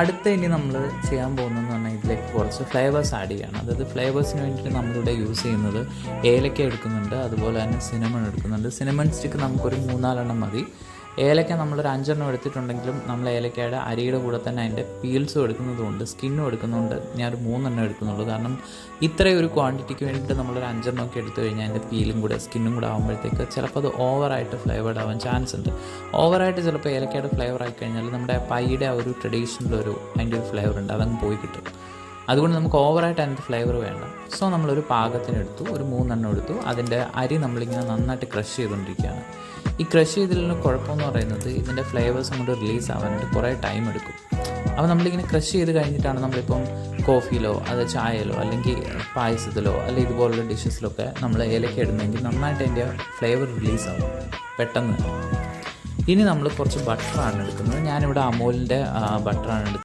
അടുത്ത ഇനി നമ്മൾ ചെയ്യാൻ പോകുന്നതെന്ന് പറഞ്ഞാൽ ഇതിലേക്ക് കുറച്ച് ഫ്ലേവേഴ്സ് ആഡ് ചെയ്യുകയാണ്. അതായത് ഫ്ലേവേഴ്സിന് വേണ്ടിയിട്ട് നമ്മളിവിടെ യൂസ് ചെയ്യുന്നത് ഏലക്ക എടുക്കുന്നുണ്ട്, അതുപോലെ തന്നെ സിനമൺ എടുക്കുന്നുണ്ട്. സിനമൺ സ്റ്റിക്ക് നമുക്കൊരു 3-4 മതി. ഏലക്ക നമ്മളൊരു 5 എടുത്തിട്ടുണ്ടെങ്കിലും നമ്മൾ ഏലക്കയുടെ അരിയുടെ കൂടെ തന്നെ അതിൻ്റെ പീൽസും എടുക്കുന്നതുകൊണ്ട് സ്കിന്നും എടുക്കുന്നതുകൊണ്ട് ഞാനൊരു 3 എടുക്കുന്നുള്ളൂ. കാരണം ഇത്രയും ഒരു ക്വാണ്ടിറ്റിക്ക് വേണ്ടിയിട്ട് നമ്മളൊരു 5 എടുത്തു കഴിഞ്ഞാൽ അതിൻ്റെ പീലും കൂടെ സ്കിന്നും കൂടെ ആകുമ്പോഴത്തേക്ക് ചിലപ്പോൾ അത് ഓവറായിട്ട് ഫ്ലേവേർഡ് ആവാൻ ചാൻസ് ഉണ്ട്. ഓവറായിട്ട് ചിലപ്പോൾ ഏലക്കയുടെ ഫ്ലേവർ ആയിക്കഴിഞ്ഞാൽ നമ്മുടെ പൈയുടെ ആ ഒരു ട്രഡീഷണൽ അതിൻ്റെ ഒരു ഫ്ലേവർ ഉണ്ട്, അതങ്ങ് പോയി കിട്ടും. അതുകൊണ്ട് നമുക്ക് ഓവറായിട്ട് അതിൻ്റെ ഫ്ലേവർ വേണ്ട. സോ നമ്മളൊരു പാകത്തിനെടുത്തു, ഒരു 3 എടുത്തു. അതിൻ്റെ അരി നമ്മളിങ്ങനെ നന്നായിട്ട് ക്രഷ് ചെയ്തുകൊണ്ടിരിക്കുകയാണ്. ഈ ക്രഷ് ചെയ്തതിലുള്ള കുഴപ്പമെന്ന് പറയുന്നത് ഇതിൻ്റെ ഫ്ലേവേഴ്സ് അങ്ങോട്ട് റിലീസ് ആവാനായിട്ട് കുറേ ടൈം എടുക്കും. അപ്പോൾ നമ്മളിങ്ങനെ ക്രഷ് ചെയ്ത് കഴിഞ്ഞിട്ടാണ് നമ്മളിപ്പം കോഫിയിലോ അത് ചായയിലോ അല്ലെങ്കിൽ പായസത്തിലോ അല്ലെങ്കിൽ ഇതുപോലുള്ള ഡിഷസിലൊക്കെ നമ്മൾ ഏലക്ക ഇടുന്നെങ്കിൽ നന്നായിട്ട് അതിൻ്റെ ഫ്ലേവർ റിലീസ് ആവും പെട്ടെന്ന്. ഇനി നമ്മൾ കുറച്ച് ബട്ടറാണ് എടുക്കുന്നത്. ഞാനിവിടെ അമൂലിൻ്റെ ബട്ടറാണ് എടുക്കുന്നത്.